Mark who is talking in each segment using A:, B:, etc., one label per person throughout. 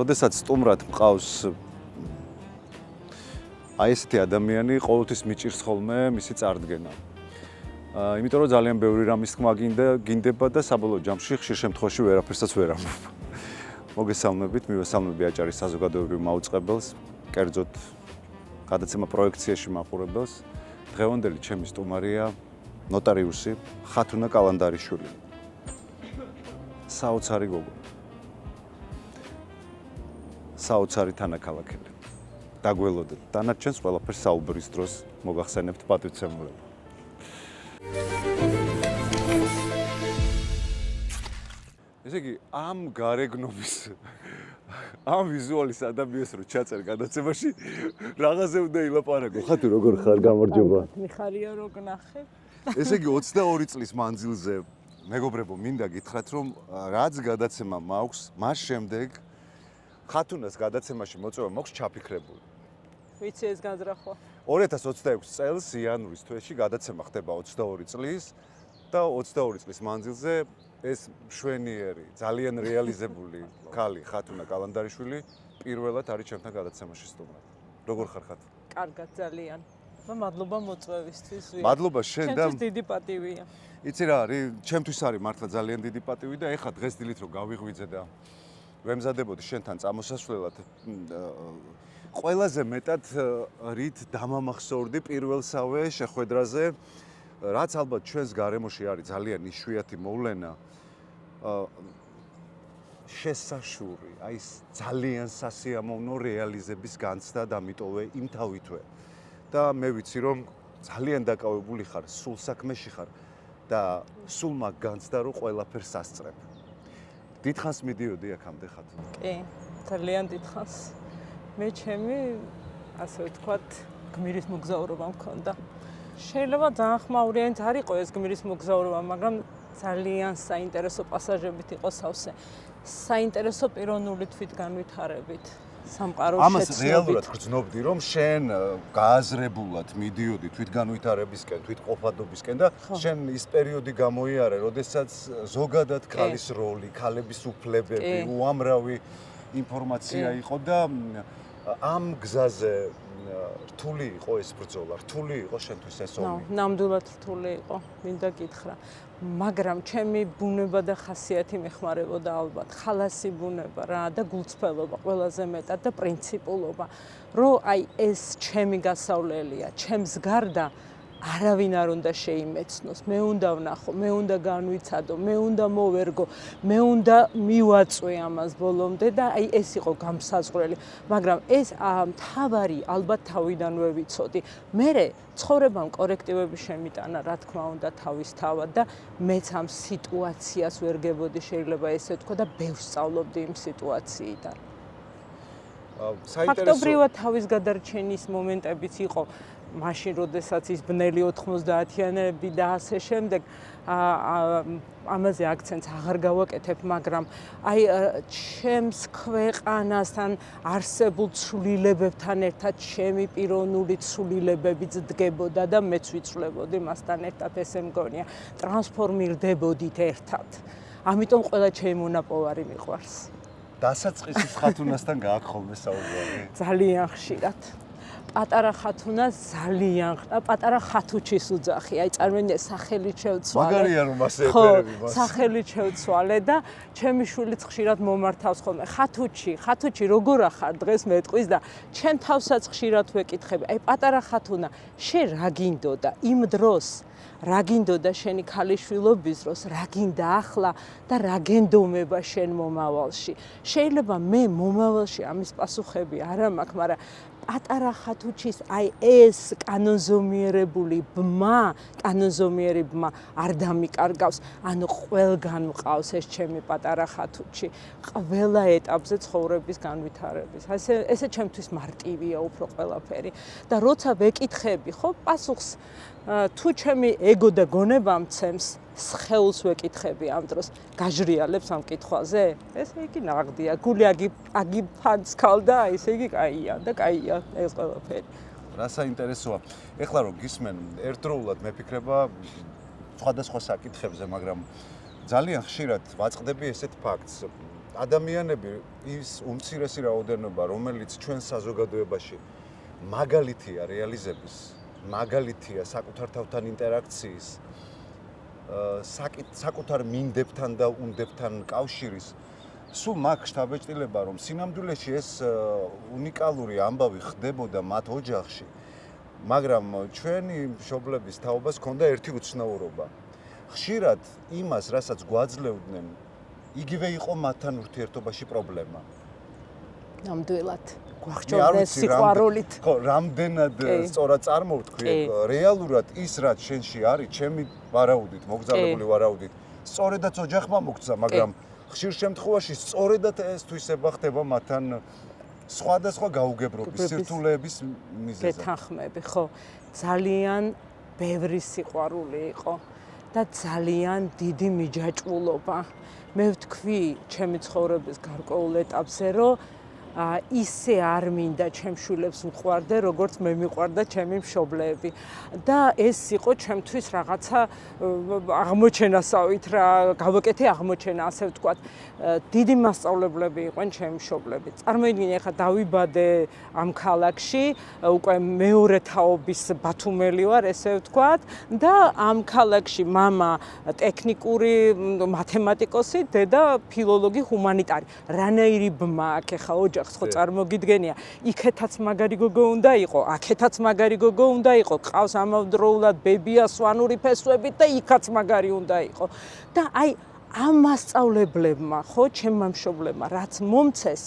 A: როდესაც სტუმრად მყავს აი ესეთი ადამიანი, ყოველთვის მიჭირს ხოლმე მისი წარდგენა. იმიტომ რომ ძალიან ბევრი რამის თქმა გინდება და საბოლოო ჯამში ხშირ შემთხვევაში ვერაფერსაც ვერ ამბობ. მოგესალმებით, მივესალმები აჭარის საზოგადოებრივ მაუწყებელს, კერძოდ გადაცემა პროექციაში მაყურებელს. დღევანდელი ჩემი სტუმარია ნოტარიუსი ხათუნა კალანდარიშვილი. საოცარი გოგო. საოცარი თანაქალაქელი. დაგველოდეთ. დანარჩენს ყველაფერს საუბრის დროს მოგახსენებთ პატივცემულება. ესე იგი, ამ გარეგნობის ამ ვიზუალის ადამიანს რო ჩაწერ გადაცემაში, რაღაცე უნდა ილაპარაკო. ხათუ როგორ ხარ, გამარჯობა.
B: მიხარია რო გნახე.
A: ესე იგი 22 წლის მანძილზე მეგობრებო, მინდა გითხრათ, რომ რაც გადაცემა მაქვს, მას შემდეგ ხათუნას გადაცემაში მოწვევა მაქვს ჩაფიქრებული.
B: ვიცი ეს განზრახვა.
A: 2026 წელს იანვრის თვეში გადაცემა ხდება 22 წლის და 22 წლის მანძილზე ეს მშვენიერი, ძალიან რეალიზებული ქალი ხათუნა კალანდარიშვილი პირველად არის ჩემთან გადაცემაში სტუმრად. როგორ ხარ ხათუნა?
B: კარგად ძალიან. მადლობა მოწვევისთვის.
A: მადლობა შენ და
B: ჩემთვის დიდი პატივია.
A: იცი რა არის, ჩემთვის არის მართლა ძალიან დიდი პატივი და ეხლა დღეს დილით რომ გავიღვიძე და ვემზადებოდი შენთან წამოსასვლელად ყველაზე მეტად რით დამამახსოვრდი პირველსავე შეხვედრაზე, რაც ალბათ ჩვენს გარემოში არის ძალიან იშვიათი მოვლენა, შესაშური, აი ძალიან სასიამოვნო რეალიზების განცდა და მიტოვე იმთავითვე. და მე ვიცი რომ ძალიან დაკავებული ხარ, სულ საქმეში ხარ და სულ მაგ განცდა რომ ყველაფერს ასწრებ. დიდხანს მიდიოდი აქამდე ხათუნა.
B: კი, ძალიან დიდხანს. მე ჩემი ასე ვთქვათ, გმირის მოგზაურობა მქონდა. შეიძლება ძალიან ხმაურიანი არ იყო ეს გმირის მოგზაურობა, მაგრამ ძალიან საინტერესო პასაჟებით იყო სავსე. საინტერესო პიროვნული თვითგანვითარებით. სამყაროს შეცნობით.
A: ამას რეალურად გრძნობდი, რომ შენ გააზრებულად მიდიოდი თვითგანვითარებისკენ, თვითყოფადობისკენ და შენ ის პერიოდი გამოიარე, როდესაც ზოგადად ქალის როლი, ქალების უფლებები, უამრავი ინფორმაცია იყო და ამ გზაზე რთული იყო ეს ბრძოლა, რთული იყო შენთვის ეს ომი.
B: ნამდვილად რთული იყო, მინდა გითხრა. მაგრამ ჩემი ბუნება და ხასიათი მეხმარებოდა ალბათ, ხალასი ბუნება რა და გულწრფელობა ყველაზე მეტად და პრინციპულობა, რომ აი ეს ჩემი გასავლელია, ჩემს გარდა არავინ არ უნდა შეიმეცნოს, მე უნდა ვნახო, მე უნდა განვიცადო, მე უნდა მოვერგო, მე უნდა მივაწვე ამას ბოლომდე და აი ეს იყო გამსაზღვრელი, მაგრამ ეს მთავარი ალბათ თავიდანვე ვიცოდი. მერე ცხოვრებამ კორექტივები შემიტანა, რა თქმა უნდა, თავის თავად და მეც ამ სიტუაციას ვერ გებოდი, შეიძლება ესე ვთქვა და ბევრს სწავლობდი იმ სიტუაციიდან. ფაქტობრივად თავის გადარჩენის მომენტებიც იყო. მაშინ, როდესაც ის ბნელი 90-იანები და ასე შემდეგ, ამაზე აქცენტს აღარ გავაკეთებ, მაგრამ აი ჩემს ქვეყანასთან არსებულ ცვლილებებთან ერთად ჩემი პიროვნული ცვლილებებიც დგებოდა და მეც ვიცვლებოდი მასთან ერთად, ესე მგონია, ტრანსფორმირდებოდით ერთად. ამიტომ ყველა ჩემი მონაპოვარი მიყვარს.
A: დასაწყისის ხათუნასთან გააქვს ხოლმე საუბარი?
B: ძალიან ხშირად. პატარა ხათუნა ძალიან პატარა ხათუჩის უძახი, აი წარმოიდგინე სახელით შევცვალე.
A: მაგარია რომ ასე ეფერები მას.
B: სახელით შევცვალე და ჩემი შვილიც ხშირად მომართავს ხოლმე. ხათუჩი როგორ ახარ დღეს მეტყვის და ჩემ თავსაც ხშირად ვეკითხები. აი პატარა ხათუნა, შენ რა გინდოდა იმ დროს? რა გინდოდა შენი ქალიშვილობის დროს, რა გინდა ახლა და რა გენდომება შენ მომავალში? შეიძლება მე მომავალში ამის პასუხები არ მაქვს, მაგრამ პატარა ხათუჩის აი ეს კანონზომიერებული კანონზომიერი ბმა არ დამიკარგავს, ანუ ყველგან მყავს ეს ჩემი პატარა ხათუჩი, ყველა ეტაპზე ცხოვრების განვითარების. ესე ჩემთვის მარტივია უფრო ყველაფერი და როცა ვეკითხები, ხო, პასუხს თუ ჩემი ეგო და გონება მცემს, სხეულს ვეკითხები ამ დროს, გაჟრიალებს ამ კითხვაზე? ესე იგი ნაღდია, გული აგიფანცქალ და ესე იგი კაია და კაია ეს ყველაფერი.
A: რა საინტერესოა. ეხლა რომ გისმენ, ერთდროულად მეფიქრება სხვადასხვა საკითხებზე, მაგრამ ძალიან ხშირად ვაწყდები ესეთ ფაქტს. ადამიანები ის უმცირესი რაოდენობა, რომელიც ჩვენ საზოგადოებაში მაგალითია რეალიზების, მაგალითია საკუთარ თავთან ინტერაქციის, საკუთარ მინდებთან და უნდებთან კავშირის, სულ მაგ შთაბეჭდილება, რომ სინამდვილეში ეს უნიკალური ამბავი ხდებოდა მათ ოჯახში, მაგრამ ჩვენი მშობლების თაობას ჰქონდა ერთი უცნაურობა. ხშირად იმას, რასაც გვაძლევდნენ, იგივე იყო მათთან ურთიერთობაში პრობლემა.
B: ნამდვილად გვახჭოდნენ სიყვარულით.
A: ხო, რამდენად სწორად წარმოვთქვი, რეალურად ის რაც შენში არის, ჩემი ვარაუდით, მოგზაურებული ვარაუდით, სწორედაც ოჯახმა მოგცა, მაგრამ ხშირ შემთხვევაში სწორედად ეს თვისება ხდება მათთან სხვადასხვა გაუგებრობის, სირთულეების მიზეზად.
B: გეთანხმები, ხო, ძალიან ბევრი სიყვარული იყო და ძალიან დიდი მიჯაჭვულობა. მე ვთქვი ჩემი ცხოვრების გარკვეულ ეტაპზე, რომ ისე არ მინდა ჩემ შვილებს უყვარდე, როგორც მე მიყვარდა ჩემი მშობლები. და ეს იყო ჩემთვის რაღაცა აღმოჩენასავით რა, გავაკეთე აღმოჩენა, ასე ვთქვათ. დიდი მასწავლებლები იყვნენ ჩემი მშობლები. წარმოიდგინე, ახლა დავიბადე ამ ქალაქში, უკვე მეორე თაობის ბათუმელი ვარ, ესე ვთქვათ, და ამ ქალაქში მამა ტექნიკური მათემატიკოსი, დედა ფილოლოგი, ჰუმანიტარი. რანაირი ბმა აქ ახლა ოჯახ ხო წარმოგიდგენია, იქეთაც მაგარი გოგო უნდა იყო, აქეთაც მაგარი გოგო უნდა იყო, ყავს ამავდროულად ბებია სვანური ფესვებით და იქაც მაგარი უნდა იყო. და აი ამ მასწავლებლებმა, ხო, ჩემმა მშობლებმა, რაც მომცეს,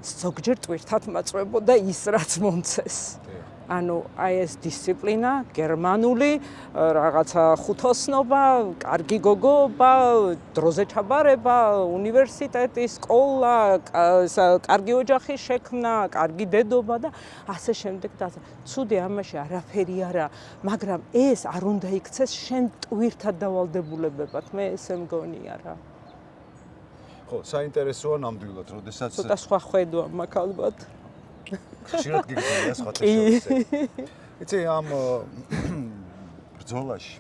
B: ზოგჯერ ტვირთად მაწვებოდა ის, რაც მომცეს. ანუ აი ეს დისციპლინა, გერმანული, რაღაცა ხუთოსნობა, კარგი გოგოობა, დროზე ჩაბარება, უნივერსიტეტი, სკოლა, კარგი ოჯახის შექმნა, კარგი დედობა და ასე შემდეგ და ცუდი ამაში არაფერი არა, მაგრამ ეს არ უნდა იქცეს შენ ტვირთად დავალდებულებებად, მე ესე მგონია რა.
A: ხო, საინტერესოა ნამდვილად, როდესაც
B: ცოტა სხვა ხედვა მაქვს ალბათ.
A: ხშირად გიგზავნა სხვათა შორის. იცი ამ ბრძოლაში,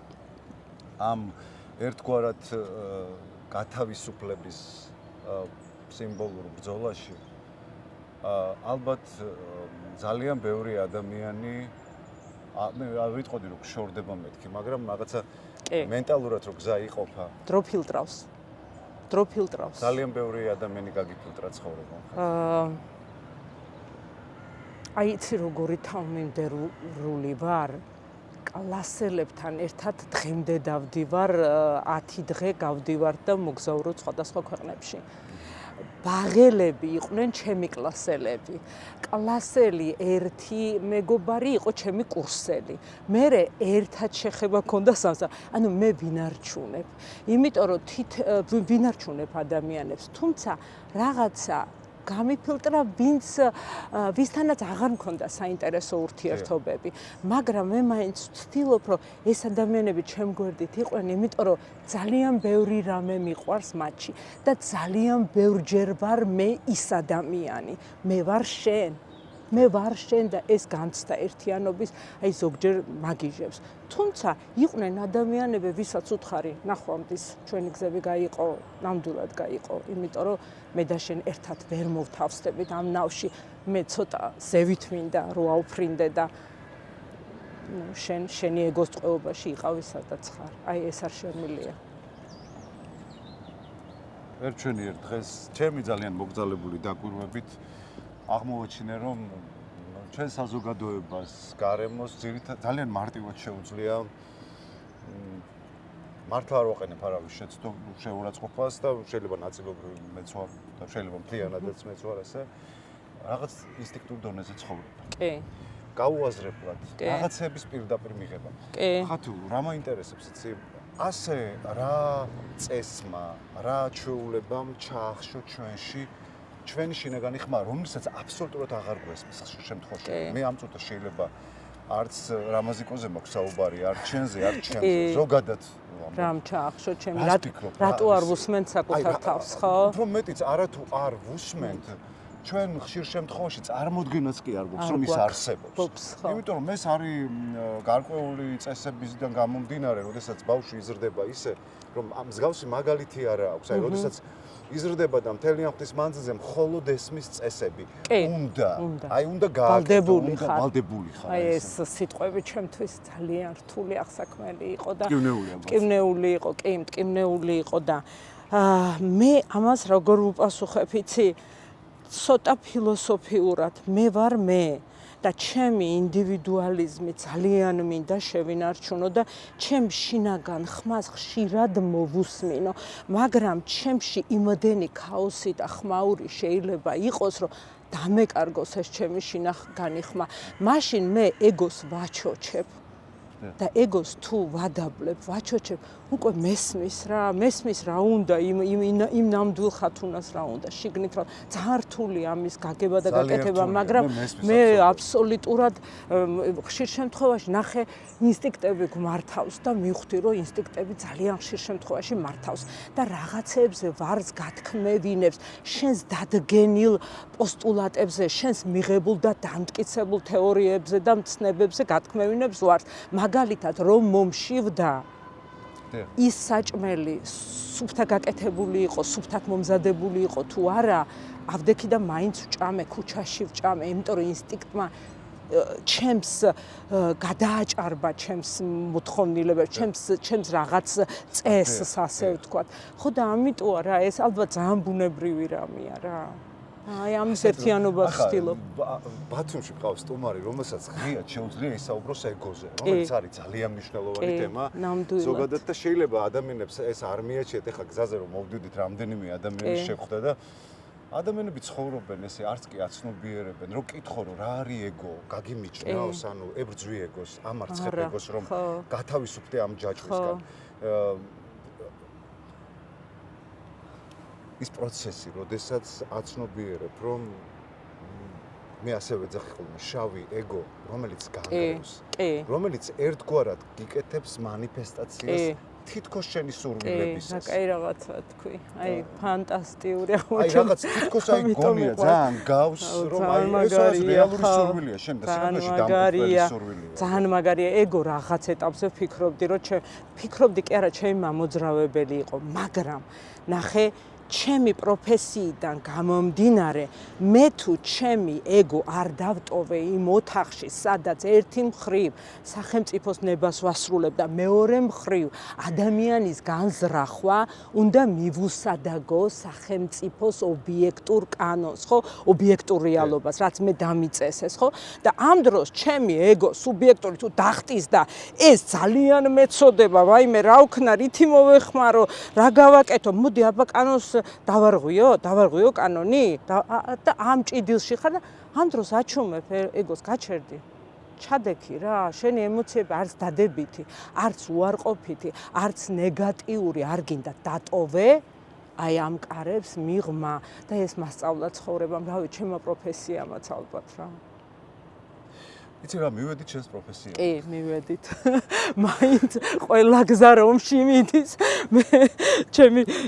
A: ამ ერთგვარად გათავისუფლების სიმბოლურ ბრძოლაში ალბათ ძალიან ბევრი ადამიანი მე არ ვიტყოდი რომ შორდება მეთქი, მაგრამ რაღაცა მენტალურად რო გზა იყოფა.
B: დრო ფილტრავს.
A: ძალიან ბევრი ადამიანი გაგიფილტრა ცხოვრება.
B: აი იცი როგორი თავმიმდევრული ვარ, კლასელებთან ერთად დღემდე დავდივარ, 10 დღე გავდივარ და მოგზაურობ სხვადასხვა ქვეყნებში. ბაღელები იყვნენ ჩემი კლასელები. კლასელი ერთი მეგობარი იყო ჩემი კურსელი. მე ერთად შეხება მქონდა სამსა. ანუ მე ვინარჩუნებ. იმიტომ რომ ვინარჩუნებ ადამიანებს, თუმცა რაღაცა გამიფილტრა ვისთანაც აღარ მქონდა საინტერესო ურთიერთობები, მაგრამ მე მაინც ვცდილობ, რომ ეს ადამიანები ჩემ გვერდით იყვნენ, იმიტომ რომ ძალიან ბევრი რამე მიყვარს მათში და ძალიან ბევრჯერ ვარ მე ის ადამიანი, მე ვარ შენ და ეს განცდა ერთიანობის, აი ზოგჯერ მაგიჟებს. თუმცა იყვნენ ადამიანები, ვისაც უთხარი, ნახვამდის ჩვენი გზები გაიყო, ნამდვილად გაიყო, იმიტომ რომ მე და შენ ერთად ვერ მოვთავსდებით ამ ნავში, მე ცოტა ზევით მინდა რო აუფრინდე და შენი ეგოს ტყვეობაში იყავი სადაც ხარ. აი ეს არ შემილია.
A: ერთ დღეს ჩემი ძალიან მოგზალებული დაკვირვებით აღმოვაჩინე, რომ ჩვენ საზოგადოებას, გარემოს ძალიან მარტივად შეუძლია მართლა არ ვაყენებ არავის შეურაცხყოფას და შეიძლება ნაწილობრივ მეც ვარ და შეიძლება მთლიანადაც მეც ვარ ასე რაღაც ინსტინქტურ დონეზე ცხოვრება.
B: კი.
A: გაუაზრებლად რაღაცების პირდაპირ მიღება.
B: კი.
A: ხათუ რა მაინტერესებს იცი? ასე რა წესმა, რა ჩვეულებამ ჩაახშო ჩვენში ჩვენი შინაგანი ხმა, რომელსაც აბსოლუტურად აღარ გვესმის ხშირ შემთხვევაში. მე ამ წუთას შეიძლება არც რამაზიკოზე მაქვს საუბარი, არც ჩვენზე, არც ჩვენზე. ზოგადად
B: რამ ჩაახშო ჩემი რატო არ ვუსმენთ საკუთარ თავს, ხო?
A: უფრო მეტიც არათუ არ ვუსმენთ, ჩვენ ხშირ შემთხვევაში წარმოდგენაც კი არ გვაქვს, რომ ის არსებობს. იმიტომ რომ ეს არის გარკვეული წესებისგან გამომდინარე, როდესაც ბავშვი იზრდება ისე, რომ მსგავსი მაგალითი არ აქვს. აი, როდესაც იზრდება და მთელი ამ ხნის მანძილზე მხოლოდ ესმის წესები. უნდა
B: ვალდებული
A: ხარ.
B: აი ეს სიტყვები ჩემთვის ძალიან რთული აღსაქმელი იყო და
A: მტკივნეული
B: იყო, კი, მტკივნეული იყო და მე ამას როგორ ვუპასუხებ, იცი? ცოტა ფილოსოფიურად მე ვარ მე და ჩემი ინდივიდუალიზმი ძალიან მინდა შევინარჩუნო და ჩემ შინაგან ხმას ხშირად მოვუსმინო, მაგრამ ჩემში იმდენი ქაოსი და ხმაური შეიძლება იყოს, რომ დამეკარგოს ეს ჩემი შინაგანი ხმა. მაშინ მე ეგოს ვაჩოჩებ და ეგოს თუ ვადაბლებ, ვაჩოჩებ, უკვე მესმის რა უნდა იმ ნამდვილ ხათუნას რა უნდა შიგნით რა ძალიან რთული ამის გაგება და გაკეთება, მაგრამ მე აბსოლუტურად ხშირ შემთხვევაში ნახე ინსტინქტები გვმართავს და მივხვდი რომ ინსტინქტები ძალიან ხშირ შემთხვევაში მართავს და რაღაცეებზე ვარს გათქმევინებს, შენს დადგენილ პოსტულატებზე, შენს მიღებულ და დამტკიცებულ თეორიებზე და მცნებებზე გათქმევინებს ვარს. მაგალითად რომ მომშივდა ის საჭმელი სუფთა გაკეთებული იყო, სუფთად მომზადებული იყო თუ არა, ავდექი და მაინც ვჭამე, ქუჩაში ვჭამე, იმიტომ რომ ინსტინქტმა ჩემს გადააჭარბა ჩემს მოთხოვნილებებს, ჩემს რაღაც წესს, ასე ვთქვათ. ხო და ამიტოა რა, ეს ალბათ ძალიან ბუნებრივი რამეა რა. აი ამის ერთიანობას ვცდილობ.
A: ბათუმში ყავს სტუმარი, რომელსაც ღიად შეუძლია ისაუბროს ეგოზე, რომელიც არის ძალიან მნიშვნელოვანი თემა. ზოგადად და შეიძლება ადამიანებს ეს არ მიაჩნიათ, ეხლა გზაზე რომ მოვდივდით, რამდენიმე ადამიანი შეხვდა და ადამიანები ცხოვრობენ ესე არც კი აცნობიერებენ, რომ კითხო რომ რა არის ეგო, გაგიმიჭრავს, ანუ ებრძვი ეგოს, ამარცხებ ეგოს, რომ გათავისუფლდე ამ ჯაჭვისგან. ის პროცესი, როდესაც აცნობიერებ, რომ მე ასევე ძახი ხოლმე შავი ეგო, რომელიც განგრევს, რომელიც ერთგვარად გიკეთებს მანიფესტაციას თითქოს შენი სურვილებისას.
B: აი რაღაცა თქვი, აი ფანტასტიკური
A: აღმოჩნდა. აი რაღაც თითქოს აი გონია ძალიან გავს, რომ აი ეს რეალური სურვილია შენ და სინამდვილეში დამკვიდრებელი სურვილია.
B: ძალიან მაგარია, ეგო რაღაც ეტაპზე ვფიქრობდი, რომ ფიქრობდი კი არა, ჩემი მამოძრავებელი იყო, მაგრამ ნახე ჩემი პროფესიიდან გამომდინარე, მე თუ ჩემი ეგო არ დავტოვე იმ ოთახში, სადაც ერთი მხრივ სახელმწიფოს ნებას ვასრულებ და მეორე მხრივ ადამიანის განზრახვა უნდა მივუსადაგო სახელმწიფოს ობიექტურ კანონს, ხო? ობიექტურ რეალობას, რაც მე დამიწესეს, ხო? და ამ დროს ჩემი ეგო სუბიექტური თუ დახტის და ეს ძალიან მეწოდება, ვაიმე რა ვქნა, რითი მოვეხმარო, რა გავაკეთო, მოდი აბა კანონს დავარღვიო კანონი და ამ ჭიდილში ხარ და ამ დროს აჩუმებ ეგოს გაჩერდი. ჩადექი რა, შენი ემოციები არც დადებითი, არც უარყოფითი, არც ნეგატიური არ გინდა დატოვე, აი ამ კარებს მიღმა და ეს მასწავლა ცხოვრებამ, რავი, ჩემო პროფესიამაც ალბათ რა.
A: იცი რა, მივედით შენს პროფესიაში?
B: კი, მივედით. მაინც ყველა გზა რომში მიდის. მე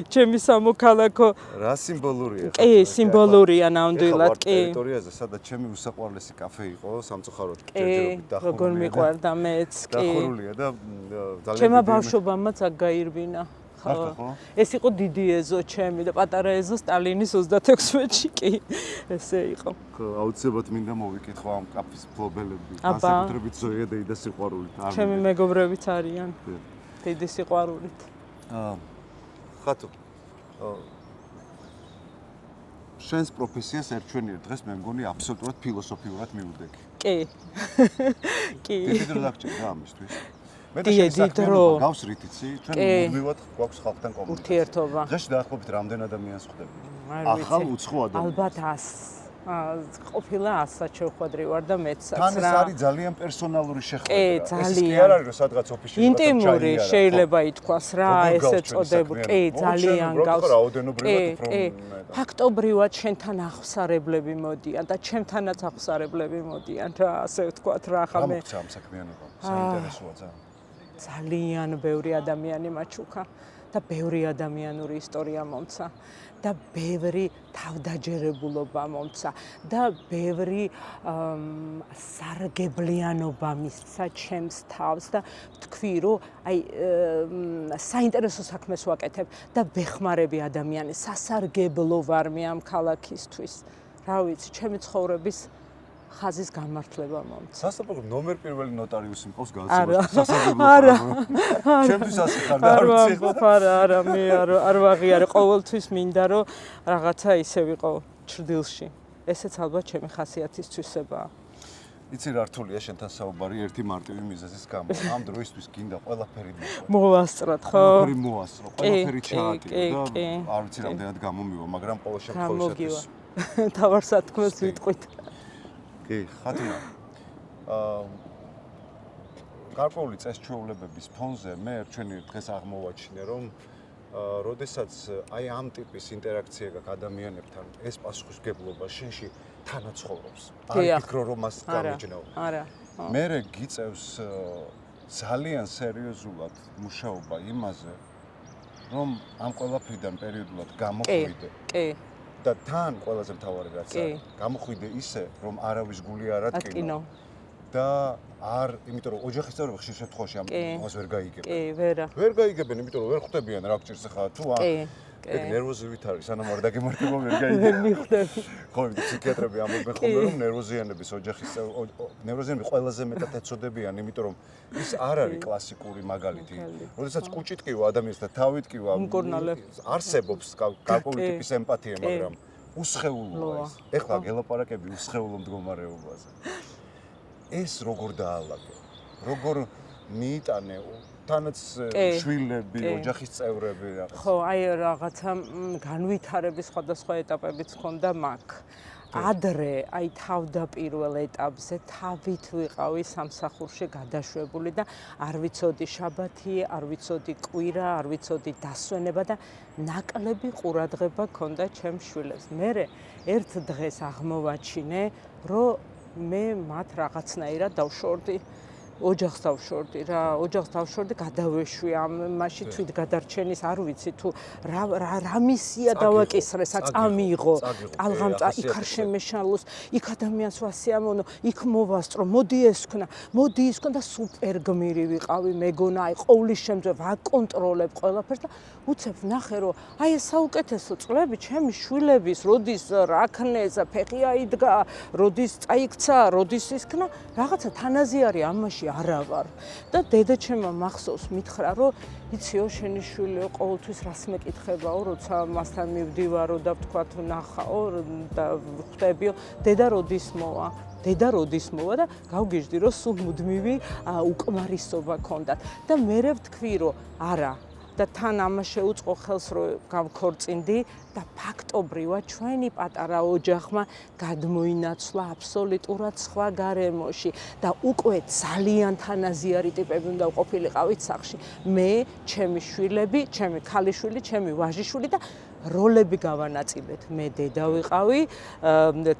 B: ჩემი სამოქალაქო
A: რა სიმბოლურია?
B: კი, სიმბოლურია ნამდვილად, კი.
A: ტერიტორიაზე, სადაც ჩემი უსაყვარლესი კაფე იყო, სამწუხაროდ ჯერჯერობით დახურულია.
B: როგორ მიყვარდა მეც, კი.
A: დახურულია და ძალიან
B: ჩემმა ბავშვობამაც აქ გაირბინა. ეს იყო დიდი ეზო ჩემი და პატარა ეზო სტალინის 36-ში კი ესე იყო.
A: აუცილებლად მინდა მოვიკითხო ამ კაფის ფლობელები, განსაკუთრებით ზოია და სიყვარულით.
B: ჩემი მეგობრებიც არიან. დიდი სიყვარულით.
A: ხათო. შენს პროფესიას ერჩვენიერ დღეს მე მგონი აბსოლუტურად ფილოსოფიურად მივდექი.
B: კი. კი.
A: დიდი დრო დაგჭირდა ამისთვის. მე და შენ საქმიანობა გავს რითიცი, ჩვენ მუდმივად გვაქვს ხალხთან კომუნიკაცია.
B: ურთიერთობა.
A: დღეში დაახლოებით რამდენ ადამიანს ხვდები?
B: ახალ
A: უცხო ადამიანს.
B: ალბათ 100. ყოფილა 100-ად შევხვედრი ვარ და მეცაც რა.
A: თან ეს არის ძალიან პერსონალური შეხვედრა.
B: კი, ძალიან.
A: ეს კი არ არის რომ სადღაც ოფისში
B: ინტიმური შეიძლება ითქვას რა, ესე წოდებული. კი, ძალიან გავს. კი, ფაქტობრივად შენთან აღსარებლები მოდიან და ჩემთანაც აღსარებლები მოდიან რა, ასე ვთქვათ რა,
A: ხა მე. რა მოხდა ამ საქმიანობამ? საინტერესოა ძალიან.
B: ძალიან ბევრი ადამიანი მაჩუქა და ბევრი ადამიანური ისტორია მომცა და ბევრი თავდაჯერებულობა მომცა და ბევრი სარგებლიანობა მისცა ჩემს თავს და თქვი რომ აი საინტერესო საქმეს ვაკეთებ და ვეხმარები ადამიანს სასარგებლო ვარ მე ამ ქალაქისთვის რა ვიცი ჩემი ცხოვრების ხაზის გამართლება მომცა.
A: სასწაულო ნომერ პირველი ნოტარიუსი მყავს განსაკუთრებით სასარგებლო. ჩემთვის ასე ხარ და არ ვიცი.
B: არა, მე არ ვაღიარე, ყოველთვის მინდა რომ რაღაცა ისე ვიყო ჩრდილში. ესეც ალბათ ჩემი ხასიათის თვისებაა.
A: იცი რა რთულია შენთან საუბარი ერთი მარტივი მიზეზის გამო. ამ დროისთვის გინდა ყველაფერი
B: მოვასწროთ, ხო?
A: ყველაფერი მოასწრო, ყველაფერი ჩაატირო და არ ვიცი რამდენად გამომივა, მაგრამ ყოველ შემთხვევაში
B: თავარსათქმელს ვიტყვით.
A: კი, ხათუნა. გარკვეული წესჩვეულებების ფონზე მე ჩვენი დღეს აღმოვაჩინე, რომ როდესაც აი ამ ტიპის ინტერაქცია გაქვს ადამიანებთან, ეს პასუხისმგებლობა შენში თანაცხოვრობს. არ ფიქრო რომ მას გამიჯნაო.
B: არა.
A: მე გიწევს ძალიან სერიოზულად მუშაობა იმაზე, რომ ამ ყველაფრიდან პერიოდულად გამოხვიდე.
B: კი.
A: და თან ყველაზე მთავარი რაც არის, გამოხვიდე ისე, რომ არავის გული არ ატკინო. და არ, იმიტომ რომ ოჯახის წევრები ხშირ შემთხვევაში ამას ვერ გაიგებენ.
B: კი, ვერა.
A: ვერ გაიგებენ, იმიტომ რომ ვერ ხვდებიან რა გჭირს ხა თუ ეგ ნერვოზივით არის, სანამ არ დაგემართება ვერ გაიგებენ. მიხვდები. ხო, ფსიქიატრები ამბობენ ხოლმე რომ ნერვოზიანების ოჯახის ნერვოზიანები ყველაზე მეტად ეცოდებიან, იმიტომ რომ ის არ არის კლასიკური მაგალითი. როდესაც კუჭით კივა ადამიანს და თავით კივა არსებობს გარკვეული ტიპის ემპათია, მაგრამ უსხეულოა ეს. ეხლა გელაპარაკები უსხეულო მდგომარეობაზე. ეს როგორ დაალაგე? როგორ მიიტანე თანაც შვილები, ოჯახის წევრები რაღაც.
B: ხო, აი რაღაცა განვითარების სხვადასხვა ეტაპებიც ხონდა მაგ. ადრე, აი თავდაპირველ ეტაპზე თავით ვიყავი სამსახურში გადაშვებული და არ ვიცოდი შაბათი, არ ვიცოდი კვირა, არ ვიცოდი დასვენება და ნაკლები ყურადღება ქონდა ჩემს შვილებს. მე ერთ დღეს აღმოვაჩინე, რომ მე მათ რაღაცნაირად დავშორდი. ოჯახს დავშორდი რა, ოჯახს დავშორდი, გადავეშვი ამაში თვით გადარჩენის, არ ვიცი თუ რა მისია დავაკისრე, საწამიღო, ტალღამწა, იქ არ შემეშალოს, იქ ადამიანს ვასიამოვნო, იქ მოვასწრო, მოდი ეს ვქნა და სუპერ გმირი ვიყავი, მეგონა, აი ყოვლის შემთხვევაში ვაკონტროლებ ყველაფერს და უცებ ვნახე რომ აი ეს საუკეთესო წლები ჩემი შვილების, როდის რაქნეს, ფეხი აიდგა, როდის წაიქცა, როდის ისქნა, რაღაცა თანაზიარი ამაში არა ვარ და დედაჩემმა მახსოვს მითხრა რომ იციო შენი შვილიო ყოველთვის რას მეკითხებაო როცა მასთან მივდივარო და ვთქვა თუ ნახაო და ხვდებიო დედა როდის მოვა და გავგიჟდი რომ სულ მუდმივი უკმარისობა ქონდათ და მე ვთქვი რომ არა და თან ამას შეუწყო ხელს რომ გავქორწინდი და ფაქტობრივად ჩვენი პატარა ოჯახმა გადმოინაცვლა აბსოლუტურად სხვა გარემოში და უკვე ძალიან თანაზიარი ტიპები უნდა ყოფილიყავით სახლში მე, ჩემი შვილები, ჩემი ქალიშვილი, ჩემი ვაჟიშვილი და როლები გავანაწილეთ. მე დედა ვიყავი,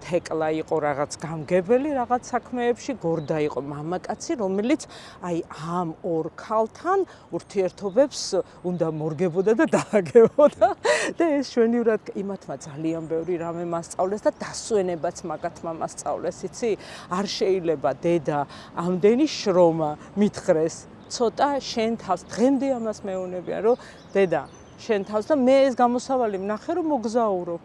B: თეკლა იყო რაღაც გამგებელი რაღაც საქმეებში, გორდა იყო მამაკაცი, რომელიც აი ამ ორ ქალთან ურთიერთობებს უნდა მორგებოდა და დააგებოდა და ეს შვენივრად იმათმა ძალიან ბევრი რამე მასწავლეს და დასვენებაც მაგათმა მასწავლეს, იცი? არ შეიძლება დედა ამდენი შრომა მითხრეს, ცოტა შენ თავს დღემდე ამას მეუბნებიან, რომ დედა შენ თავს და მე ეს გამოსავალი ვნახე რომ მოგზაურობ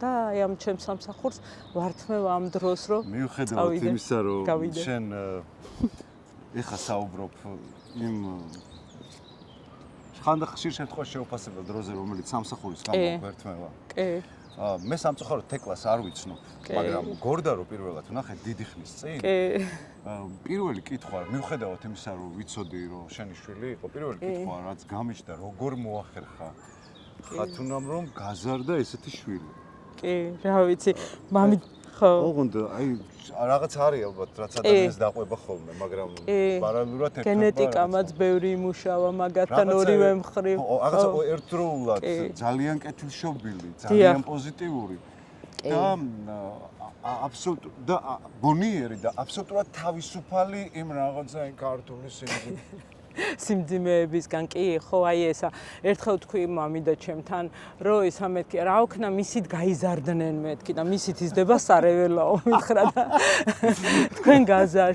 B: და აი ამ ჩემს სამსახურს ვართმევ ამ დროს რომ
A: მიუხედავად იმისა რომ შენ ეხა საუბრობ იმ ხშირ შემთხვევაში შეუფასებელ დროზე რომელიც სამსახურის გამო ვერთმევა კი მე სამწუხაროდ თეკლას არ ვიცნობ მაგრამ გორდა რომ პირველად ვნახე დიდი ხნის წინ კი პირველი კითხვა მიუხედავად იმისა რომ ვიცოდი რომ შენი შვილი იყო პირველი კითხვა რაც გამიჩნდა როგორ მოახერხა ხათუნამ რომ გაზარდა ესეთი შვილი
B: კი რა ვიცი მამით ხო
A: ოღონდ აი რაღაც არის ალბათ რაც ადამიანს დაყვება ხოლმე მაგრამ პარალელურად ერთად
B: გენეტიკამაც ბევრი იმუშავა მაგათთან ორივე მხრივ
A: რაღაცა ერთდროულად ძალიან კეთილშობილი ძალიან პოზიტიური და აბსოლუტურად ბონიერი და აბსოლუტურად თავისუფალი იმ რაღაცა ქართული სინგლი
B: სიმძიმეებისგან კი ხო აი ესა ერთხელ თქვი მამიდა ჩემთან რომ ისა მეთქი რა ვქნა მისით გაიზარდნენ მეთქი და მისით იზრდება სარეველაო მითხრა და თქვენ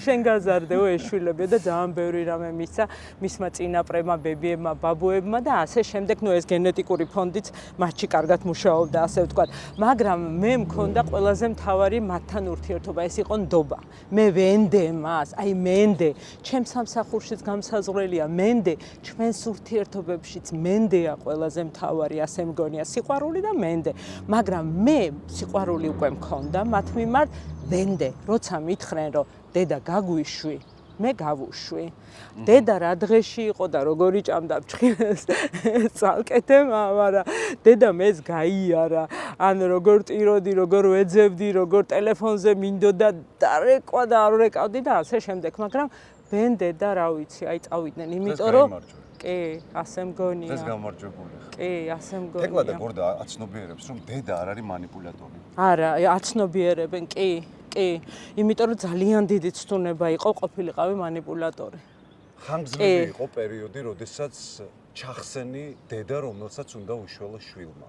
B: შენ გაზარდეო ეშვილებიო და ძალიან ბევრი რამე მისცა მისმა წინაპრებმა ბებიებმა ბაბუებმა და ასე შემდეგ ნუ ეს გენეტიკური ფონდიც მათში კარგად მუშაობდა ასე ვთქვათ მაგრამ მე მქონდა ყველაზე მთავარი მათთან ურთიერთობა ეს იყო ნდობა მე ვენდე მას აი მენდე ჩემს სამსახურშიც გამსაზღვრელია მენდე ჩვენს ურთიერთობებშიც მენდეა ყველაზე მთავარი ასე მგონია სიყვარული და მენდე მაგრამ მე სიყვარული უკვე მქონდა მათ მიმართ ვენდე როცა მითხრენ რომ დედა გაგვიშვი მე გავუშვი დედა რა დღეში იყო და როგორი ჭამდა ფჩხილს წალკეთე მამარა დედა მეც გაიარა ან როგორ ტიროდი როგორ ვეძებდი როგორ ტელეფონზე მინდოდა და რეკვა და არ რეკავდი და ასე შემდეგ მაგრამ ვენდე და რა ვიცი აი წავიდნენ იმიტომ რომ კი ასე მგონია
A: ეს გამარჯვებული
B: კი ასე მგონია
A: თეკლა და გორდა აცნობიერებს რომ დედა არ არის манипуляტორი
B: არა აცნობიერებენ კი იმიტომ რომ ძალიან დიდი ცდუნება იყო ყოფილიყავი манипуляტორი
A: ხანგრძლივი იყო პერიოდი როდესაც ჩახსენი დედა რომელსაც უნდა უშველო შვილმა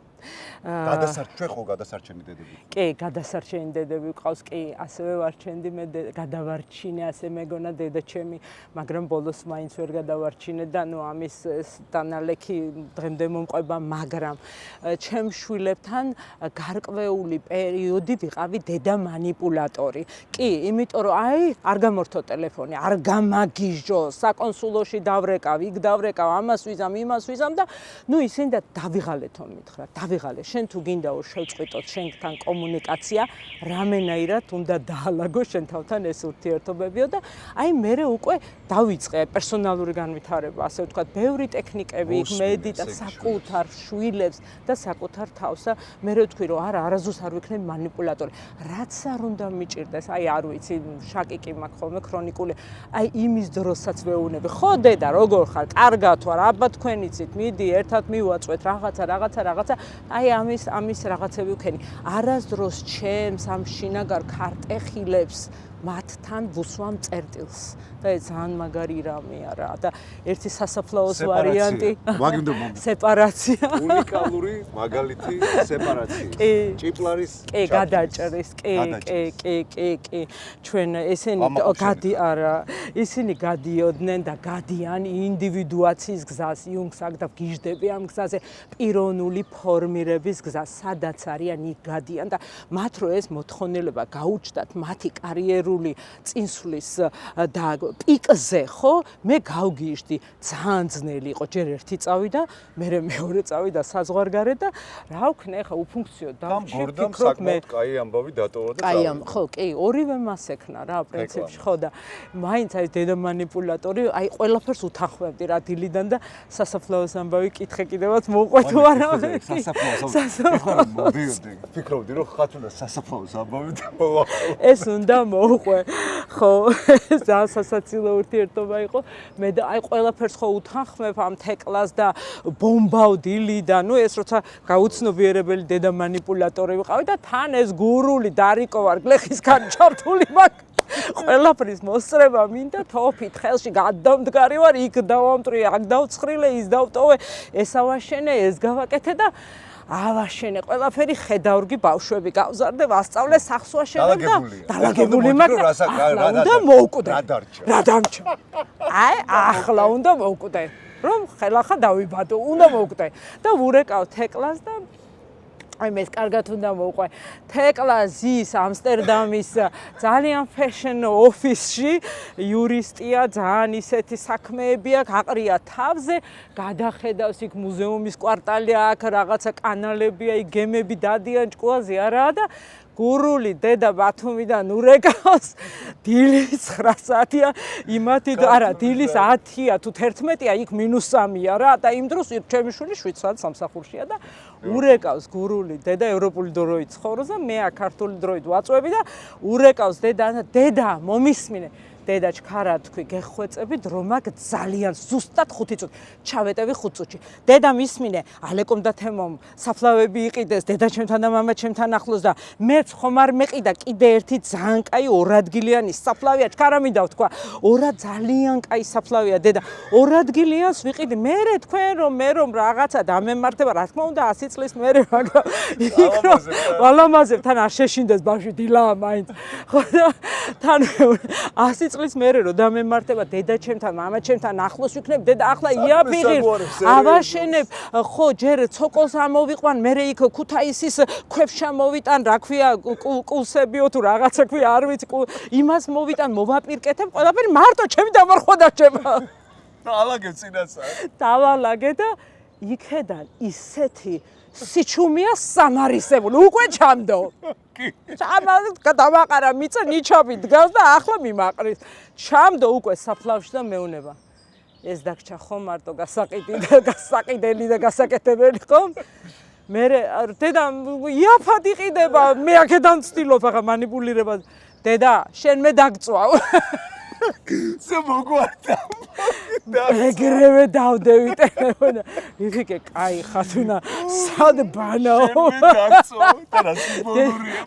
A: გადასარჩენ ხო გადასარჩენი დედები
B: კი გადასარჩენი დედები ყავს კი ასევე ვარჩენდი მე გადავარჩინე ასე მეგონა დედა ჩემი მაგრამ ბოლოს მაინც ვერ გადავარჩინე და ნუ ამის დანალექი დღემდე მომყვება მაგრამ ჩემ შვილებთან გარკვეული პერიოდი ვიყავი დედა манипуляტორი კი იმიტომ რომ აი არ გამორთო ტელეფონი არ გამაგიჟო საკონსულოში დავრეკავ იქ დავრეკავ ამას ვიზამ იმას ვიზამ და ნუ ისინი და დავიღალეთო მითხრა დავიღალე შენ თუ გინდაო შევწყვიტოთ შენთან კომუნიკაცია რამენაირად უნდა დაალაგო შენ თავთან ეს ურთიერთობებიო და აი მე უკვე დავიწყე პერსონალური განვითარება ასე ვთქვათ ბევრი ტექნიკები იქ მედიტა საკუთარ შვილებს და საკუთარ თავს და მე ვთქვი რომ არა არასდროს არ ვიქნები манипуляტორი რაც არ უნდა მიჭირდეს აი არ ვიცი შაკიკი მაქვს ხოლმე ქრონიკული აი იმის დროსაც ვეუბნები ხო დედა როგორ ხარ კარგად ვარ აბა თქვენიცით მიდი ერთად მივაწვეთ რაღაცა აი ამის რაღაცები ვქენი არასდროს ჩემს ამ შინაგარ ქარტეხილებს მათთან ვუსვამ წერტილს და ეს ძალიან მაგარი რამეა რა და ერთი სასაფლაოს ვარიანტი სეპარაცია
A: უნიკალური მაგალითი სეპარაციის ჭიპლარის
B: კი გადაჭრის კი ჩვენ ისინი გადიოდნენ და გადიან ინდივიდუაციის გზას იუნგს აქ და გიждები ამ გზაზე პიროვნული ფორმირების გზას სადაც არიან იქ გადიან და მათ რო ეს მოთხოვნილება გაუჩნდათ მათი კარიერული წინსვლის და პიკზე ხო მე გავგიჟდი ძალიან ძნელი იყო ჯერ ერთი წავიდა მე მეორე წავიდა საზღვარგარეთ და რა ვქნე ხა უფუნქციო დავჭი ფიქრობ მე
A: კაი ამბავი დატოვა და წავიდა
B: ხო კი ორივე მას ექნა რა პრინციპში ხო და მაინც აი დედა манипуляტორი აი ყველაფერს უთანხმებდი რა დილიდან და სასაფლაოს ამბავი კითხე კიდევაც მოუყვე თუ არა
A: სასაფლაოს მოდიოდი ფიქრობდი რომ ხათუნა სასაფლაოს ამბავი და
B: ეს უნდა მოუყვე ხო ძალიან სასაცილო ურთიერთობა იყო მე და აი ყველაფერს ხო უთანხმებ ამ თეკლას და ბომბავ დილიდან ნუ ეს როცა გაუცნობიერებელი დედა манипуляტორი ვიყავი და თან ეს გურული დარიკო ვარ გლეხისგან ჩართული მაქვს ყველაფრის მოსწრება მინდა თოფით ხელში გადამდგარი ვარ იქ დავამტვრიე აქ დავცხრილე ის დავტოვე ეს ავაშენე ეს გავაკეთე და ავაშენე ყველაფერი ხედავრგი ბავშვები გავზარდე ვასწავლე სახს ვაშენებ და დალაგებული მაქვს უნდა მოვკვდე რა დამჭა აი ახლა უნდა მოვკვდე რომ ხელახა დავიბადო უნდა მოვკვდე და ვურეკავ თეკლას და აი მე კარგად უნდა მოვყვე თეკლა ზის ამსტერდამის ძალიან fashion office-ში იურისტია ძალიან ისეთი საქმეები აქვს აყრია თავზე გადახედავს იქ მუზეუმის კვარტალი აქვს რაღაცა კანალებია იქ გემები დადიან ჭკუაზე არაა და გურული დედა ბათუმიდან ურეკავს დილის 9 საათია იმათი არა დილის 10-ია თუ 11-ია იქ -3-ია რა და იმ დროს ჩემი შვილი 7 საათს სამსახურშია და ურეკავს გურული დედა ევროპული დროით ცხოვრობს და მე აქ ქართული დროით ვაწვევი და ურეკავს დედა მომისმინე დედა ჩქარა თქვი გეხვეწებით რომ აქ ძალიან ზუსტად 5 წუთი ჩავეტევი 5 წუთში დედა მისმინე ალეკომ და თემომ საფლავები იყიდეს დედა ჩემთან და მამა ჩემთან ახლოს და მეც ხომ არ მეყიდა კიდე ერთი ძალიან კაი 2 ადგილიანი საფლავია ჩქარა მინდა ვთქვა 2 ძალიან კაი საფლავია დედა 2 ადგილიანს ვიყიდი მე თქვენ რომ მე რომ რაღაცა დამემართება რა თქმა უნდა 100 წლის მერე მაგრამ ვალამაზებ თან არ შეშინდეს ბავშვი დილაა მაინც ხო და თან 100 წლის მერე რომ დამემართება დედა ჩემთან მამა ჩემთან ახლოს ვიქნებ დედა ახლა იაფიღირ ავაშენებ ხო ჯერ ცოკოლს ამოვიყვან მე იქ ქუთაისის ქვევშა მოვიტან რა ქვია კულსებიო თუ რაღაცა ქვია არ ვიცი იმას მოვიტან მოვაპირკეთებ ყველაფერი მარტო ჩემი დამარხვა დაჭება
A: დაალაგე წინასა
B: დავალაგე და იქედან ისეთი სიჩუმეა სამარისებული უკვე ჩამდო გადავაყარა მიწა ნიჩაბი დგას და ახლა მიმაყრის ჩამდო უკვე საფლავში და მეუნება ეს დაგჭა ხო მარტო გასაყიდი და გასაყიდელი და გასაკეთებელი ხომ მე დედა იაფად იყიდება მე აქედან ვცდილობ ახლა მანიპულირებას დედა შენ მე დაგწვავ
A: სე მოგვარდა
B: ეგრევე დავდევი ტელეფონი ვიფიქე კაი ხათუნა სად ბანაო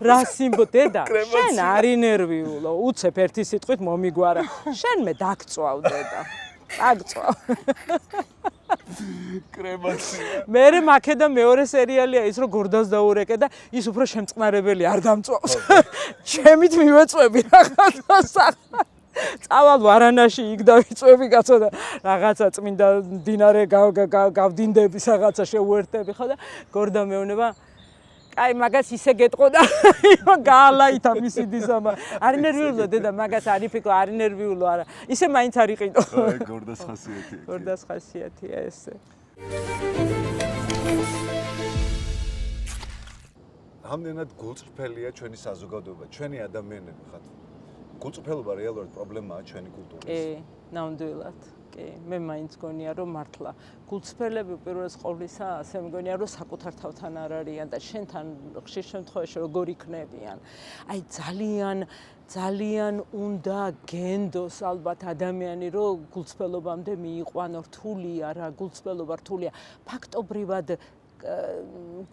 B: რა სიმბოლურია დედა შენ არ ინერვიულო უცებ ერთი სიტყვით მომიგვარა შენ მე დაგწვავ დედა დაგწვავ
A: კრემაცია
B: მე მაქედა მეორე სერიალია ის რომ გორდას დაურეკე და ის უფრო შემწყნარებელი არ დამწვავს ჩემით მივეწვევი რაღაცა წავალ ვარანაში იქ დავიწვევი კაცო და რაღაცა წმინდა დინარე გავდინდები რაღაცა შეუერთები ხო და გორდა მეუნება კაი მაგას ისე გეტყოდა გაალაითა მისი დისამა არ ნერვიულო დედა მაგას არ იფიქრო არ ნერვიულო არა ისე მაინც არ იყიდო
A: გორდას ხასიათია
B: გორდას ხასიათია ესე
A: ამდენად გულწრფელია ჩვენი საზოგადოება ჩვენი ადამიანები ხართ გულწრფელობა რეალურად პრობლემაა ჩვენი კულტურის
B: კი ნამდვილად კი მე მაინც გონია რომ მართლა გულწრფელები უპირველეს ყოვლისა ასე მგონია რომ საკუთარ თავთან არ არიან და შენთან ხშირ შემთხვევაში როგორ იქნებიან აი ძალიან უნდა გენდოს ალბათ ადამიანი რომ გულწრფელობამდე მიიყვანო რთულია რა გულწრფელობა რთულია ფაქტობრივად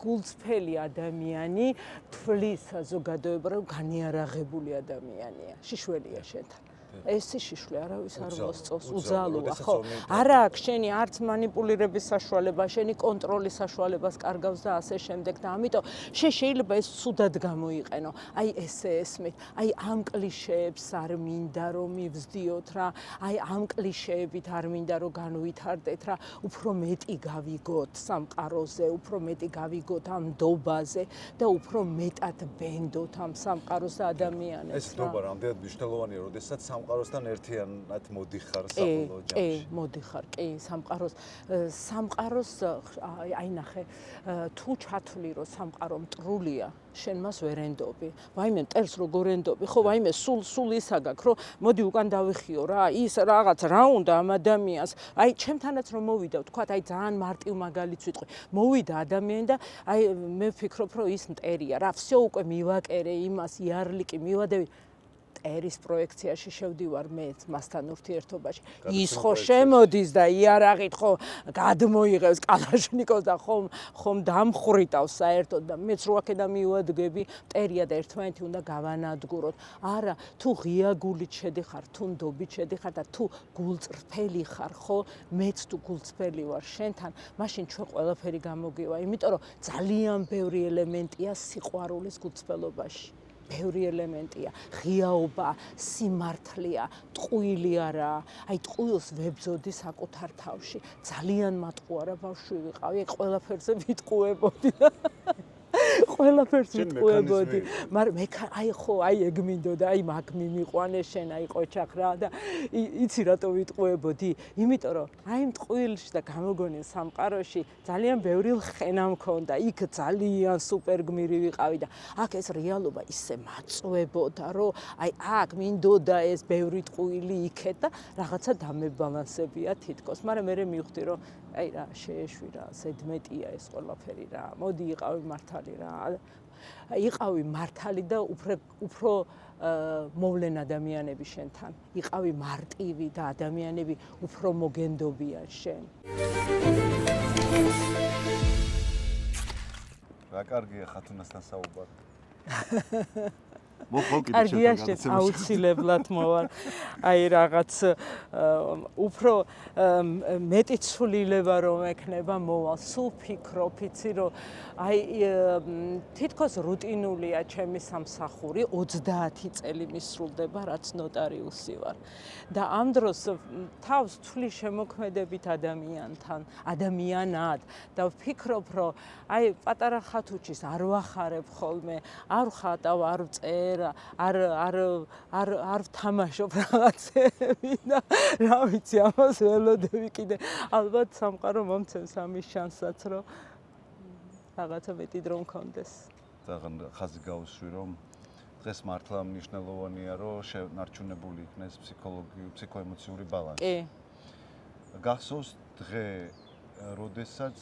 B: გულწრფელი ადამიანი თვლის საზოგადოება რომ განიარაღებული ადამიანია შიშველია შენთან ეს შიშველი არავის არ მოსწონს უძალოა ხო არა აქვს შენი არც მანიპულირების საშუალება შენი კონტროლის საშუალებას კარგავს და ასე შემდეგ და ამიტომ შეიძლება ეს სუდად გამოიყენო აი ესე ესმით აი ამ კლიშეებს არ მინდა რომ მივსდიოთ რა აი ამ კლიშეებით არ მინდა რომ განვითარდეთ რა უფრო მეტი გავიგოთ სამყაროზე უფრო მეტი გავიგოთ ამ ნდობაზე და უფრო მეტად ბენდოთ ამ სამყაროს და ადამიანებს
A: ეს ნდობა რამდენად მნიშვნელოვანია როდესაც სამყაროსთან ერთიანად მოდიხარ საბოლოო ჯამში.
B: კი, მოდიხარ, კი, სამყაროს აი ნახე, თუ ჩათვლი რომ სამყარო მტრულია, შენ მას ვერ ენდობი. ვაიმე მტერს როგორ ენდობი? ხო, ვაიმე სულ ისა გაქვს, რომ მოდი უკან დავიხიო რა, ის რაღაც რა უნდა ამ ადამიანს. აი ჩემთანაც რომ მოვიდა, ვთქვათ, აი ძალიან მარტივ მაგალითს ვიტყვი. მოვიდა ადამიანი და აი მე ვფიქრობ, რომ ის მტერია რა, всё უკვე მივაკერე იმას, იარლიკი მივადევი. ერის პროექციაში შევდივარ მე მასთან ურთიერთობაში. ის ხო შემოდის და იარაღით ხო გადმოიღებს კალაშნიკოვს და ხომ დამხრიტავს საერთოდ და მეც რო აქედან მივადგები, მტერია და ერთმანეთი უნდა გავანადგუროთ. არა, თუ ღია გულით შედიხარ, თუ ნდობით შედიხარ და თუ გულწრფელი ხარ, ხო, მეც თუ გულწრფელი ვარ შენთან, მაშინ ჩვენ ყველაფერი გამოგივა, იმიტომ რომ ძალიან ბევრი ელემენტია სიყვარულის გულწრფელობაში. ბევრი ელემენტია, ღიაობა, სიმართლეა, ტყუილი არა, აი ტყუილს ვებძოდი საკუთარ თავში. ძალიან მატყუარა ბავშვი ვიყავი, ყველაფერზე ვიტყუებოდი. ყველაფერს ვიტყუებოდი. მაგრამ აი ხო, აი ეგ მინდოდა, აი მაგ მიმიყვანე შენ, აი ყოჩახ რა და იცი რატო ვიტყუებოდი? იმიტომ რომ აი მტყუილში და გამოგონილ სამყაროში ძალიან ბევრი ხენა მქონდა. იქ ძალიან სუპერ გმირი ვიყავი და აქ ეს რეალობა ისე მაწვებოდა, რომ აი აქ მინდოდა ეს ბევრი ტყუილი იქეთ და რაღაცა დამებალანსებია თითქოს. მაგრამ მე მივხვდი რომ აი რა შეეშვი რა, ზედმეტია ეს ყველაფერი რა. მოდი იყავი მართალი რა, იყავი მართალი და უფრო მოვლენ ადამიანები შენთან. იყავი მარტივი და ადამიანები უფრო მოგენდობიან შენ.
A: რა კარგია ხათუნასთან საუბარი.
B: კარგია შენ აუცილებლად მოვალ. აი რაღაც უფრო მეტი ცვლილება რომ ექნება მოვალ. სულ ფიქრობ, იცი რომ აი თითქოს რუტინულია ჩემი სამსახური 30 წელი მისრულდება რაც ნოტარიუსი ვარ. და ამ დროს თავს თვლი შემოქმედებით ადამიანად და ვფიქრობ რომ აი პატარა ხათუჩის არ ვახარებ ხოლმე, არ ვხატავ, არ ვწერ არ ვთამაშობ რაღაცები და რა ვიცი ამას ველოდები კიდე ალბათ სამყარო მომცემს ამის შანსსაც რომ რაღაცა მეტი დრო მქონდეს.
A: ძალიან ხაზი გავუსვი რომ დღეს მართლა მნიშვნელოვანია რომ შენარჩუნებული იქნეს ფსიქოემოციური ბალანსი.
B: კი.
A: გახსოვს დღე როდესაც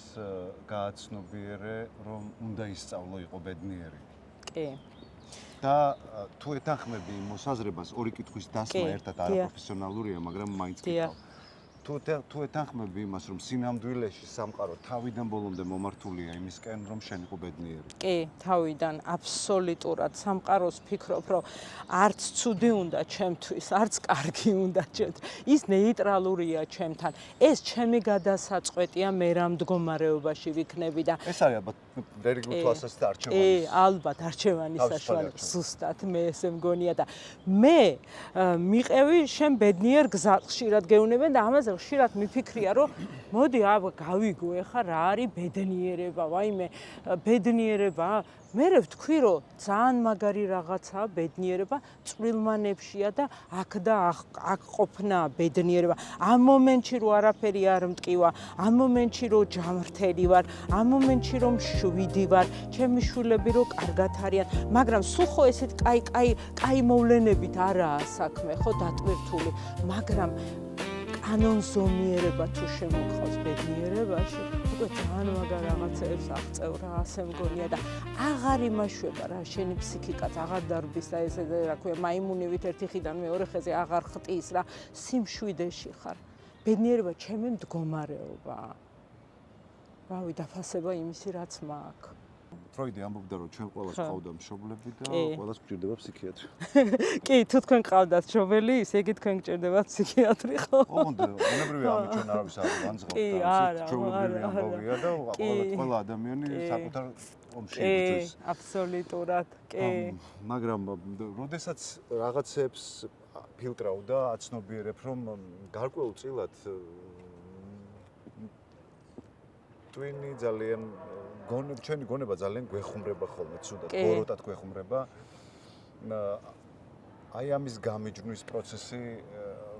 A: გააცნობიერე რომ უნდა ისწავლო იყო ბედნიერი.
B: კი.
A: და თუ ეთანხმები იმ მოსაზრებას ორი კითხვის დასმა ერთად არაპროფესიონალურია, მაგრამ მაინც კითხავ. თუ ეთანხმები იმას, რომ სინამდვილეში სამყარო თავიდან ბოლომდე მომართულია იმისკენ, რომ შენ იყო ბედნიერი.
B: კი, თავიდან აბსოლუტურად სამყაროს ფიქრობ, რომ არც ცუდი უნდა ჩემთვის, არც კარგი უნდა ჩემთვის. ის ნეიტრალურია ჩემთან. ეს ჩემი გადასაწყვეტია მე რა მდგომარეობაში ვიქნები და
A: ეს არის ალბათ რელიგიურ თვალსაზრისით არჩევანი.
B: ალბათ არჩევანის საშუალება. ზუსტად მე ესე მგონია და მე მიყევი შენ ბედნიერ გზას ხშირად გეუნებენ და ამაზე ხშირად მიფიქრია რომ მოდი გავიგო ეხა რა არის ბედნიერება, ვაიმე ბედნიერება მე ვთქვი რომ ძალიან მაგარი რაღაცაა ბედნიერება, წვრილმანებშია და აქ და აქ ყოფნა ბედნიერება. ამ მომენტში რომ არაფერი არ მტკივა, ამ მომენტში რომ ჯამრთელი ვარ, ამ მომენტში რომ შვიდი ვარ, ჩემი შვილები რომ კარგად არიან, მაგრამ სულ ხო ესეთ კაი მოვლენებით არაა საქმე, ხო დატვირთული, მაგრამ კანონზომიერება თუ შემოგხავს ბედნიერებაში, უკვე ძალიან მაგარ რაღაცებს აღწევ რა, ასე მგონია და აღარ იმაშვება რა, შენი ფსიქიკაც აღარ დარბის და ესე რა ქვია, მაიმუნივით ერთი ხიდან მეორე ხეზე აღარ ხტის რა, სიმშვიდეში ხარ. ბედნიერება ჩემი მდგომარეობაა. რავი, დაფასება იმისი რაც მაქვს.
A: ფროიდი ამბობდა რომ ჩვენ ყველას ყავდა მშობლები და ყველას გვჭირდება ფსიქიატრი.
B: კი, თუ თქვენ ყავდათ მშობელი, ისე იგი თქვენ გჭირდებათ ფსიქიატრი ხო?
A: ოღონდ უნებრივია ამით ჩვენ არავის არ განზღავთ.
B: კი, არა,
A: ჩვეულებრივი ამბავია და ყველა ადამიანი საკუთარ ომში იბრძვის.
B: აბსოლუტურად, კი.
A: მაგრამ როდესაც რაღაცებს ფილტრავდა, აცნობიერებ რომ გარკვეულწილად twin-ი ძალიან ჩვენი გონება ძალიან გვეხუმრება ხოლმე, ცუდად, ბოროტად გვეხუმრება. აი ამის გამიჯვნის პროცესი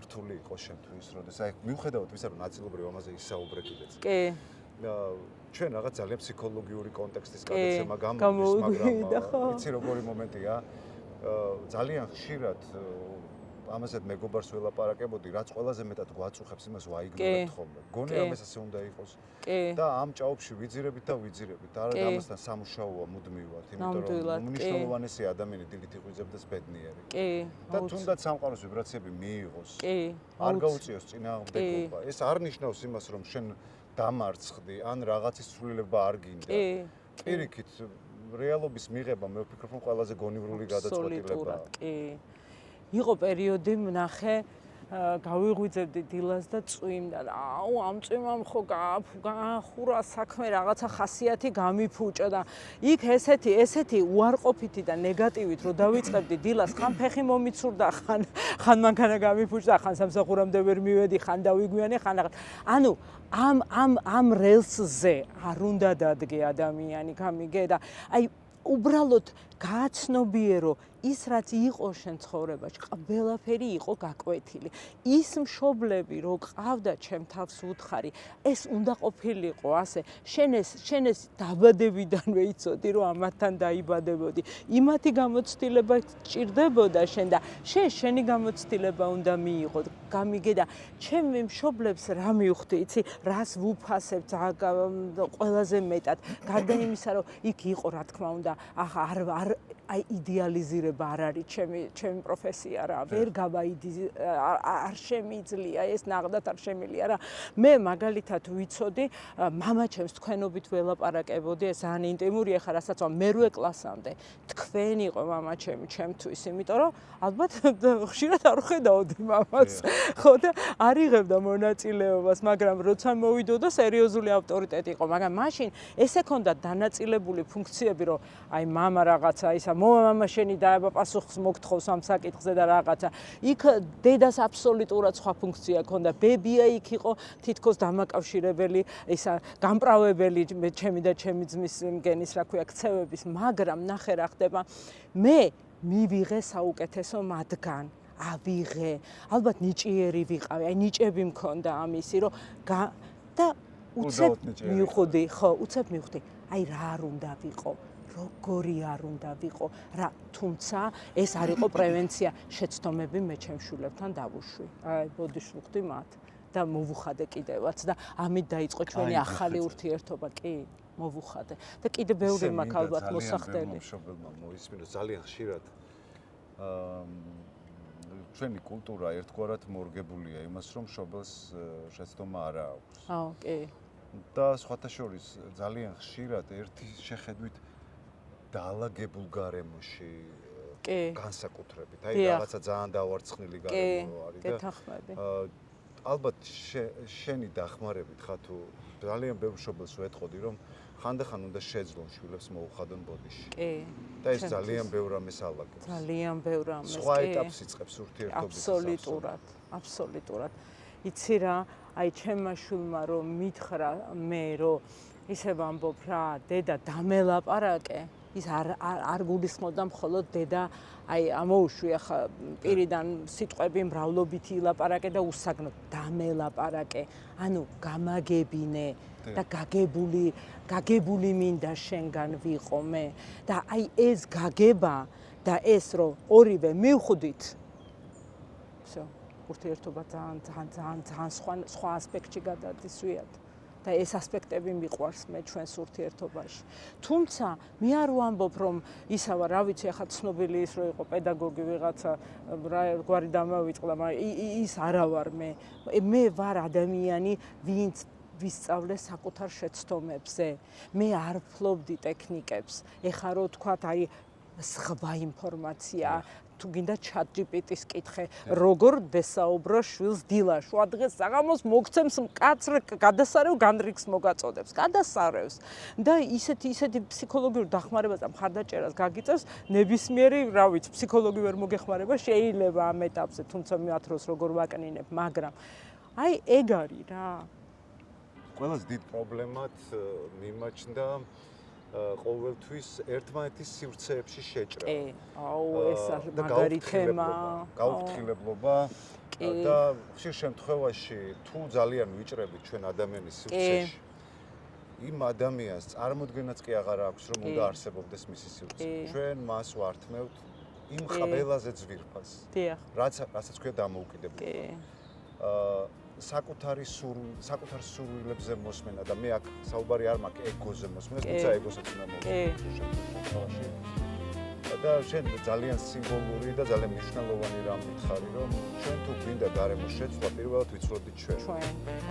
A: რთული იყო შენთვის, როდესაც აი მიუხედავად ვისა რომ ნაწილობრივ ამაზე ისაუბრე კიდეც.
B: კი.
A: ჩვენ რაღაც ძალიან ფსიქოლოგიური კონტექსტის გადაცემა გამოდის, იცი როგორი მომენტია? ძალიან ხშირად ამასაც მეგობარს ველაპარაკებოდი, რაც ყველაზე მეტად გვაწუხებს იმას ვაიგნორებთ ხოლმე. გონი რომ ეს ასე უნდა იყოს. და ამ ჭაობში ვიძირებით და ვიძირებით. არა ამასთან სამუშაოა მუდმივად, იმიტომ რომ მნიშვნელოვანია ადამიანი დილით იღვიძებდეს ბედნიერი. და თუნდაც სამყაროს ვიბრაციები მიიღოს. არ გაუწიოს წინააღმდეგობა. ეს არ ნიშნავს იმას, რომ შენ დამარცხდი, ან რაღაცის ცვლილება არ გინდა. პირიქით, რეალობის მიღება მე ვფიქრობ, რომ ყველაზე გონივრული გადაწყვეტილებაა. იყო პერიოდი ვნახე გავიღვიძებდი დილას და წვიმდა და აუ ამ წვიმამ ხო გაახურა საქმე რაღაცა ხასიათი გამიფუჭა და იქ ესეთი უარყოფითი და ნეგატივით რო დავიწყებდი დილას ხან ფეხი მომიცურდა ხან მანქანა გამიფუჭდა ხან სამსახურამდე ვერ მივედი ხან დავიგვიანე ხან რაღაც ანუ ამ რელსზე არ უნდა დადგე ადამიანი გამიგე და აი უბრალოდ გააცნობიერო
B: ის რაც იყო შენ ცხოვრებაში, ყველაფერი იყო გაკვეთილი. ის მშობლები რო ყავდა ჩემ თავს უთხარი, ეს უნდა ყოფილიყო ასე. შენ ეს დაბადებიდანვე იცოდი რომ ამათთან დაიბადებოდი. იმათი გამოცდილება ჭირდებოდა შენ და შენი გამოცდილება უნდა მიიღო. გამიგე და ჩემი მშობლებს რა მივხვდი, იცი, რას ვუფასებთ ყველაზე მეტად. გარდა იმისა, რომ იქ იყო რა თქმა უნდა, ახლა აი იდეალიზირება არ არის ჩემი პროფესია რა. ვერ არ შემიძლია ეს ნაღდათ არ შემიძლია რა. მე მაგალითად ვიცოდი, მამაჩემს თქვენობით ველაპარაკებოდი, ეს ძალიან ინტიმურია ხარ, რასაც მერვე კლასამდე. თქვენ იყო მამაჩემი ჩემთვის, იმიტომ რომ ალბათ ხშირად არ ხედავდი მამას. ხო და არ იღებდა მონაწილეობას, მაგრამ როცა მოვიდოდა სერიოზული ავტორიტეტი იყო, მაგრამ მაშინ ესე ქონდა დანაწილებული ფუნქციები, რომ აი მამა რაღაცა ისა მამა შენი დაება პასუხს მოგთხოვს ამ საკითხზე და რაღაცა. იქ დედას აბსოლუტურად სხვა ფუნქცია ქონდა. ბებია იქ იყო თითქოს დამაკავშირებელი, ისა გამправებელი ჩემი და ჩემი ძმის მგენის, რა ქვია, ქცევების, მაგრამ ნახე რა ხდება. მე მივიღე საუკეთესო მათგან. ავიღე. ალბათ ნიჭიერი ვიყავი. აი ნიჭები მქონდა ამისი, რომ და უცებ მივხვდი, ხო, უცებ მივხვდი. აი რა არ უნდა ვიყო. როგორი არ უნდა ვიყო რა, თუმცა ეს არ იყო პრევენცია, შეცდომები მე ჩემ შვილებთან დავუშვი. აი ბოდიშვი მათ და მოვუხადე კიდევაც და ამით დაიწყო ჩვენი ახალი ურთიერთობა, კი, მოვუხადე. და კიდე ბევრი მაქვს ალბათ მოსახდელი.
A: მშობელმა მოისმინოს ძალიან ხშირად ჩვენი კულტურა ერთგვარად მორგებულია იმას, რომ მშობელს შეცდომა არ აქვს.
B: აო, კი.
A: და სხვათა შორის ძალიან ხშირად ერთი შეხედვით დაალაგებულ გარემოში განსაკუთრებით. აი რაღაცა ძალიან დავარცხნილი გარემო არის და
B: გეთანხმები.
A: ალბათ შენი დახმარებით ხა თუ ძალიან ბევრ მშობელს ვეტყოდი, რომ ხანდახან უნდა შეძლონ შვილებს მოუხადონ ბოდიში.
B: კი.
A: და ეს ძალიან ბევრ ამას ალაგებს.
B: ძალიან ბევრ ამას, კი.
A: სხვა ეტაპს იწყებს ურთიერთობის.
B: აბსოლუტურად. იცი რა, აი ჩემმა შვილმა რომ მითხრა მე რომ ისე ვამბობ რა, დედა დამელაპარაკე, ის არ გულისხმობდა მხოლოდ დედა აი ამოუშვი ახლა პირიდან სიტყვები მრავლობითი ილაპარაკე და უსაგნო დამელაპარაკე, ანუ გამაგებინე და გაგებული მინდა შენგან ვიყო მე და აი ეს გაგება და ეს რომ ორივე მივხვდით всё ურთიერთობა ძალიან სხვა ასპექტში გადადისვიათ და ეს ასპექტები მიყვარს მე ჩვენს ურთიერთობაში. თუმცა მე არ ვამბობ რომ ისავა რა ვიცი ახლა ცნობილი ის რომ იყო პედაგოგი ვიღაცა რა გვარი დამავიწყდა, მაგრამ ის არა ვარ მე. მე ვარ ადამიანი, ვინც ვისწავლე საკუთარ შეცდომებზე. მე არ ფლობდი ტექნიკებს. ეხლა რო თქვათ აი სხვა ინფორმაცია თუ გინდა chat GPT-ს კითხე, როგორ დესაუბრო შვილს დილაში. დღეს საღამოს მოგცემს მკაცრ გადასარევ განრიგს მოგაწოდებს. გადასარევს. და ისეთი ფსიქოლოგიური დახმარებას და მხარდაჭერას გაგიწევს ნებისმიერი, რა ვიცი, ფსიქოლოგი ვერ მოგეხმარება, შეიძლება ამ ეტაპზე, თუმცა მათ დროს როგორ ვაკნინებ, მაგრამ აი ეგ არის რა.
A: ყველაზე დიდ პრობლემად მიმაჩნდა ყოველთვის ერთმანეთის სივრცეებში შეჭრა.
B: კი, აუ ეს მაგარი თემა.
A: გაუფრთხილებლობა და ხშირ შემთხვევაში თუ ძალიან ვიჭრებით ჩვენ ადამიანის სივრცეში, იმ ადამიანს წარმოდგენაც კი აღარ აქვს, რომ უნდა არსებობდეს მისი სივრცე. ჩვენ მას ვართმევთ იმ ყველაზე ძვირფას.
B: დიახ.
A: რასაც ქვია დამოუკიდებლობა. საკუთარ სურვილებზე მოსმენა და მე აქ საუბარი არ მაქვს ეგოზე მოსმენას, თუმცა ეგოსაც უნდა მოვსმენო. და შენ ძალიან სიმბოლური და ძალიან მნიშვნელოვანი რამ მითხარი, რომ ჩვენ თუ გვინდა გარემოს შეცვლა, პირველად ვიცვლოდით ჩვენ.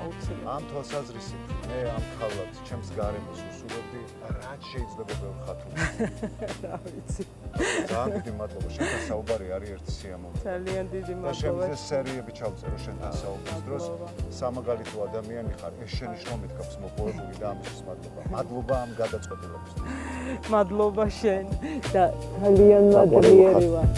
B: აუცილებლად.
A: ამ თვალსაზრისით მე ამ ხალხს ჩემს გარემოს ვუსურვებდი, რაც შეიძლება ბევრ ხათუნს.
B: რა ვიცი.
A: ძალიან დიდი მადლობა, შენთან საუბარი არის ერთი სიამოვნება.
B: ძალიან დიდი მადლობა.
A: და შემდგომ სერიები ჩავწერო შენთან საუბრის დროს. სამაგალითო ადამიანი ხარ, ეს შენი შრომით გაქვს მოპოვებული და ამისთვის მადლობა. მადლობა ამ გადაწყვეტილებისთვის.
B: მადლობა შენ და ძალიან მადლიერი ვარ.